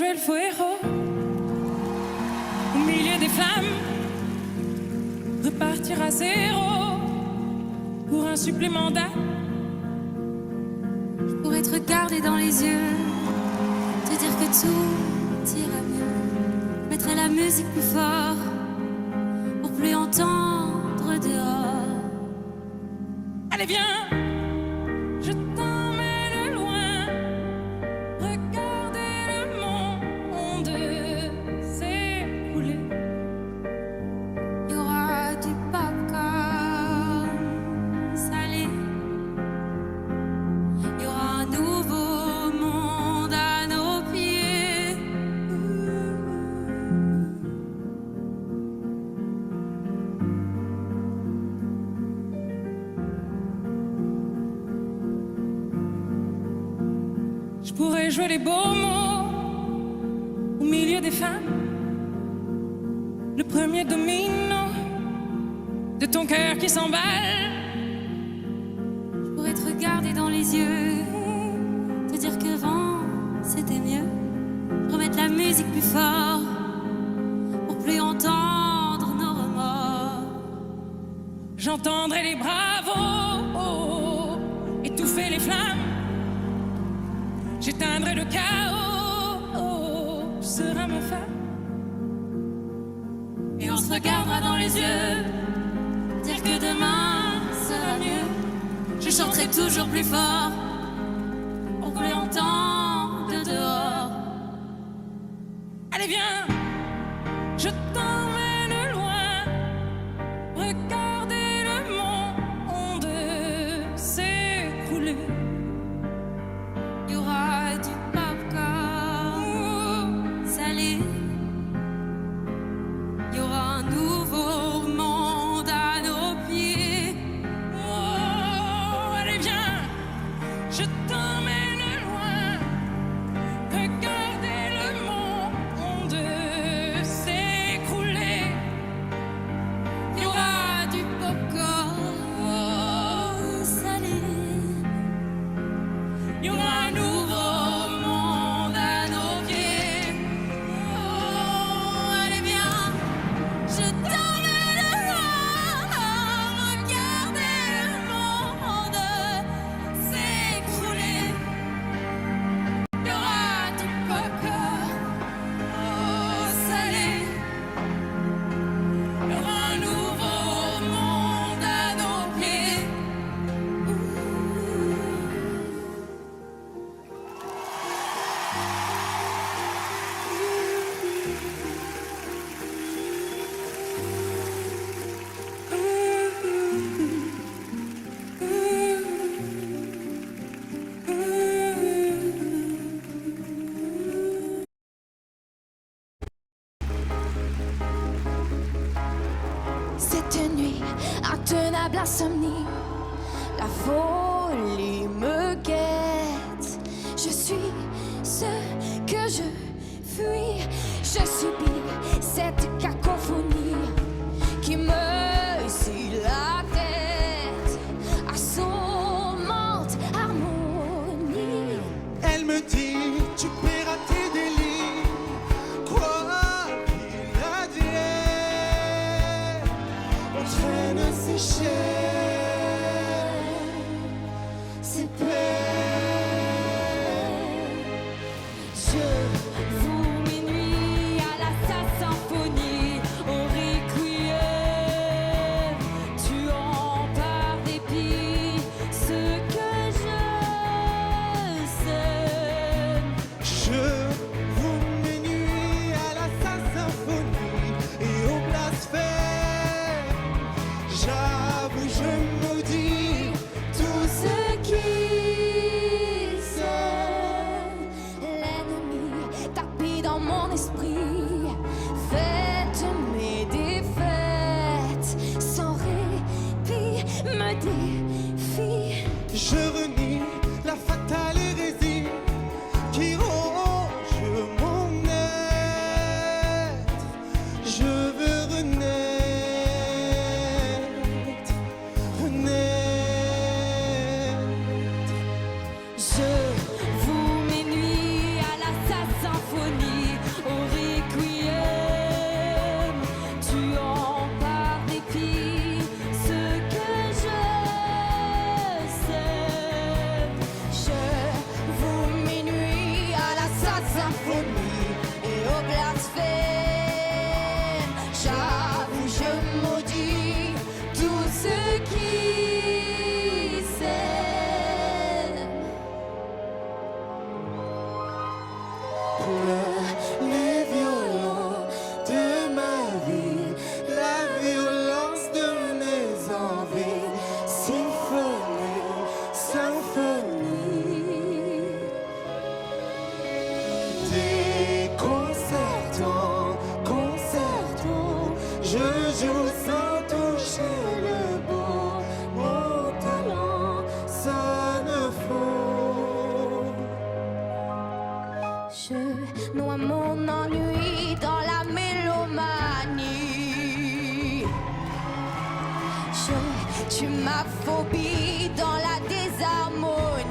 jouer le faux héros au milieu des flammes, repartir à zéro pour un supplément d'âme. Je pourrais te regarder dans les yeux, te dire que tout ira mieux. Je mettrai la musique plus fort pour plus entendre dehors. Allez viens, je t'emmène loin, regarder le monde s'écouler. Il y aura du popcorn salé, il y aura un nouveau monde à nos pieds. Je pourrais jouer les beaux mots au milieu des femmes, le premier domino de ton cœur qui s'emballe. Je pourrais te regarder dans les yeux, te dire qu'avant c'était mieux. Remettre la musique plus fort pour plus entendre nos remords. J'entendrai les bravos étouffer les flammes. J'éteindrai le chaos, tu seras ma femme. Et on se regardera dans les yeux, dire que demain sera mieux. Je chanterai toujours plus fort pour qu'on l'entende dehors. Allez viens, je t'emmène loin, regarder le monde s'écrouler. Il y aura du popcorn salé, il y aura un nouveau monde à nos pieds. Oh, allez viens, je t'emmène loin, regarder le monde s'écrouler. Il y aura du popcorn salé, Il y aura un nouveau monde à nos pieds. oh, allez viens, je t'emmène loin, regarder le monde s'écrouler. Il y aura du popcorn salé. Il y aura un nouveau monde à nos pieds. Cette nuit, intenable insomnie, la folie me guette. Je suis ce que je fuis, je subis cette cacophonie qui me scie la tête, assommante harmonie. Elle me dit, tu paieras tes délits, quoi qu'il advienne. On traîne ses chaînes, ses peines. Je vous minuit à la sa symphonie, au requiem, tuant par dépit ce que je sème. Je vous mets nuit à la sa symphonie et au blasphème. J'avoue, je maudis tout ce Ce qui sème, l'ennemi tapis dans mon esprit, faites mes défaites, sans répit me défie. Je renie la fatale hérésie qui ronge mon être. Je veux renaître, renaître. Je vous minuit à la sa symphonie, Je tue ma phobie dans la désharmonie.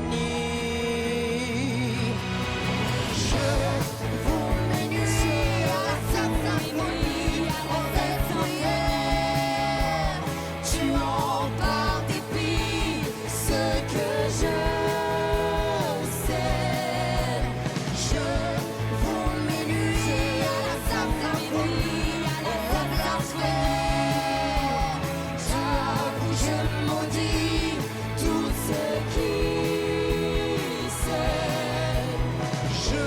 Je vous menuis à la symphonie, en fait, tuant par dépit ce que je sais. Je vous menuis à la symphonie, en fait, j'avoue, je maudis tout ce qui sait. Je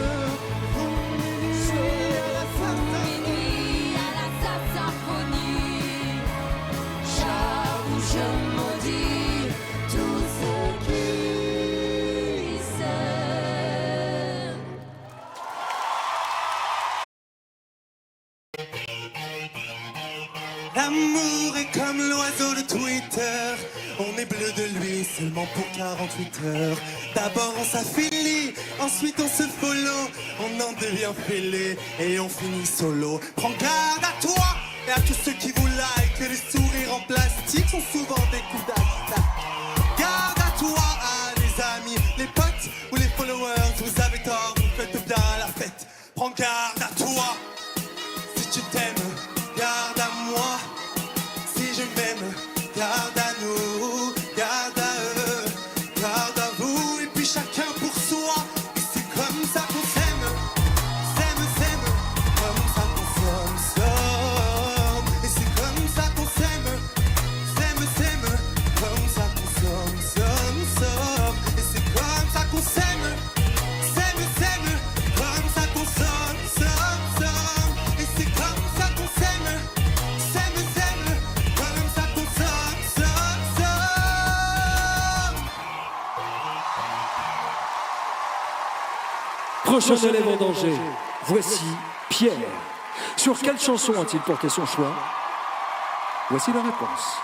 vous menuis à la Minuit à la symphonie, j'avoue, je maudis tout ce qui sait. L'amour est comme l'oiseau de Twitter. On est bleu de lui seulement pour 48 heures. D'abord on s'affilie, ensuite on se follow. On en devient fêlé et on finit solo. Prends garde à toi et à tous ceux qui vous like. Que les sourires en plastique sont souvent des coups d'attaque. Garde à toi, à les amis, les potes ou les followers. Vous avez tort, vous faites bien la fête. Prends garde à toi. Si tu t'aimes, garde à moi. Si je m'aime, garde à nous, garde à eux, garde à vous. Et puis chacun pour soi. Et c'est comme ça qu'on s'aime, s'aime, comme ça qu'on somme. Et c'est comme ça qu'on s'aime, comme ça qu'on somme. Et c'est comme ça qu'on s'aime, comme ça qu'on somme. Et c'est comme ça qu'on s'aime, comme ça qu'on somme. Prochain élève en danger, voici Pierre. Sur quelle chanson a-t-il porté son choix? Voici la réponse.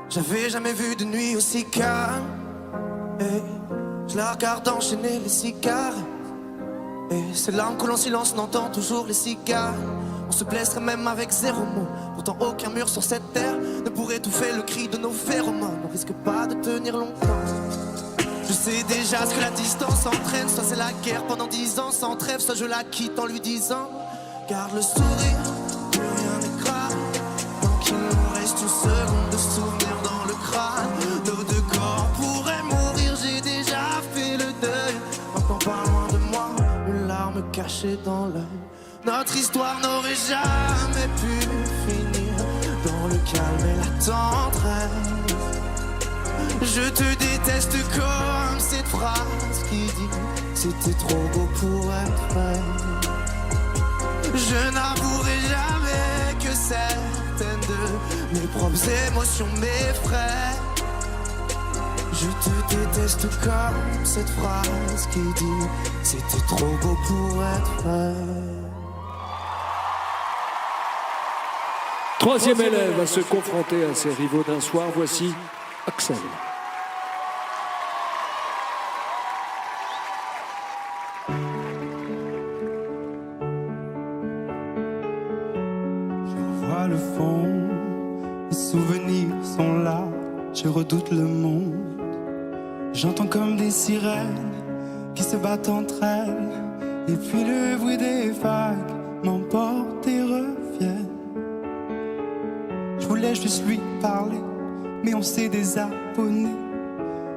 J'avais jamais vu de nuit aussi calme. Et je la regarde enchaîner les cigares. Et c'est l'âme que l'on silence, on entend toujours les cigares. On se blesserait même avec zéro mot. Pourtant aucun mur sur cette terre ne pourrait étouffer le cri de nos phéromones. On risque pas de tenir longtemps. Je sais déjà ce que la distance entraîne. Soit c'est la guerre pendant 10 ans sans trêve, soit je la quitte en lui disant garde le sourire, plus rien n'est grave. Tant qu'il nous reste une seconde de souvenir dans le crâne. Nos deux corps pourraient mourir, j'ai déjà fait le deuil. Maintenant pas loin de moi, une larme cachée dans l'œil. Notre histoire n'aurait jamais pu finir dans le calme et la tendresse. Je te déteste comme cette phrase qui dit c'était trop beau pour être vrai. Je n'avouerai jamais que certaines de mes propres émotions m'effraient. Je te déteste comme cette phrase qui dit c'était trop beau pour être vrai. Troisième élève à se confronter à ses rivaux d'un soir, voici Axel. Je vois le fond, les souvenirs sont là, je redoute le monde. J'entends comme des sirènes qui se battent entre elles. Et puis le bruit des vagues m'emporte et reviennent. Je voulais juste lui parler, mais on s'est désabonné.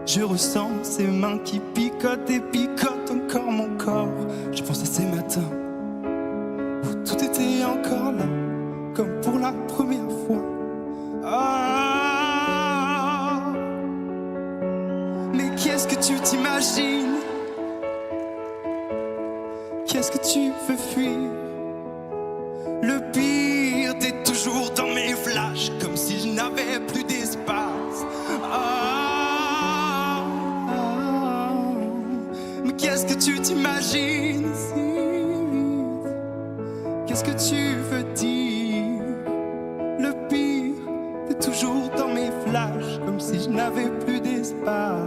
Je ressens ses mains qui picotent et picotent encore mon corps. Je pense à ces matins où tout était encore là, comme pour la première fois. Ah, mais qu'est-ce que tu t'imagines? Qu'est-ce que tu veux fuir? Le pire, t'es toujours dans mes flashs, comme si je n'avais plus d'espace. Ah, mais qu'est-ce que tu t'imagines si vite? Qu'est-ce que tu veux dire? Le pire, t'es toujours dans mes flashs, comme si je n'avais plus d'espace.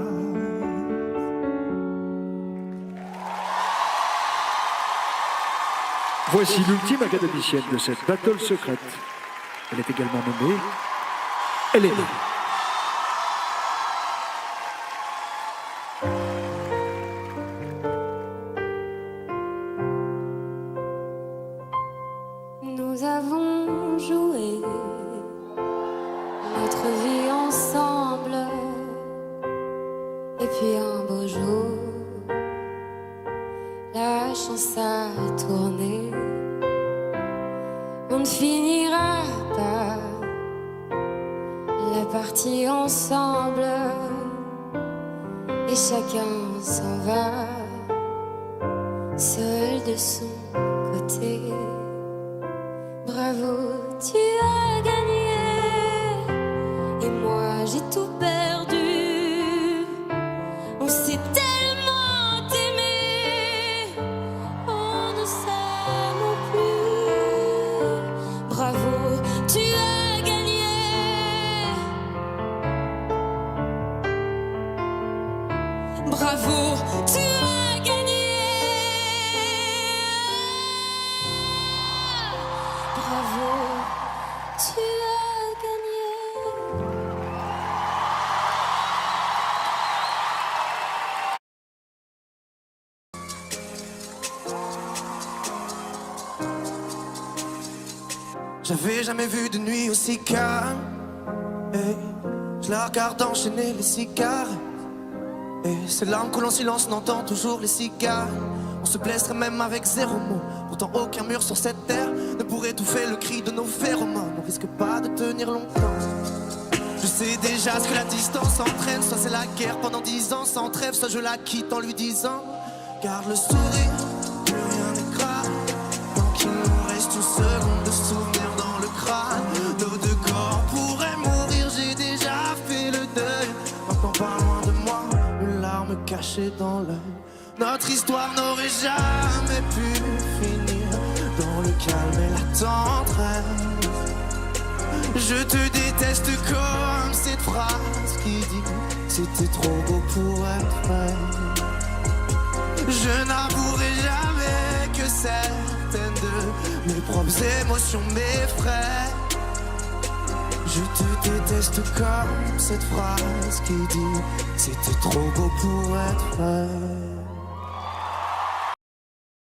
Voici l'ultime académicienne de cette battle secrète. Elle est également nommée Elena. Nous avons joué notre vie ensemble. Et puis un beau jour, la chance a tourné. On ne finira pas la partie ensemble. Et chacun s'en va, seul de son côté. Bravo, tu as gagné. Et moi j'ai tout perdu. On s'est tellement aimé, on ne s'aime plus. Bravo, tu as gagné. Bravo, tu as gagné. Bravo, tu as gagné. J'avais jamais vu de nuit aussi calme. Hey, je la regarde enchaîner les cigares. Et ces larmes coulent en silence, n'entend toujours les cigares. On se blesserait même avec 0 mot. Pourtant aucun mur sur cette terre ne pourrait étouffer le cri de nos phéromones. On risque pas de tenir longtemps. Je sais déjà ce que la distance entraîne. Soit c'est la guerre pendant 10 ans sans trêve, soit je la quitte en lui disant garde le sourire, plus rien n'est grave. Tant qu'il nous reste une seconde de souvenir dans le crâne. Nos deux corps pourraient mourir, j'ai déjà fait le deuil. Maintenant pas loin de moi, une larme cachée dans l'œil. Notre histoire n'aurait jamais pu finir dans le calme et la tendresse. Je te déteste comme cette phrase qui dit c'était trop beau pour être vrai. Je n'avouerai jamais que certaines de mes propres émotions m'effraient. Je te déteste comme cette phrase qui dit c'était trop beau pour être vrai.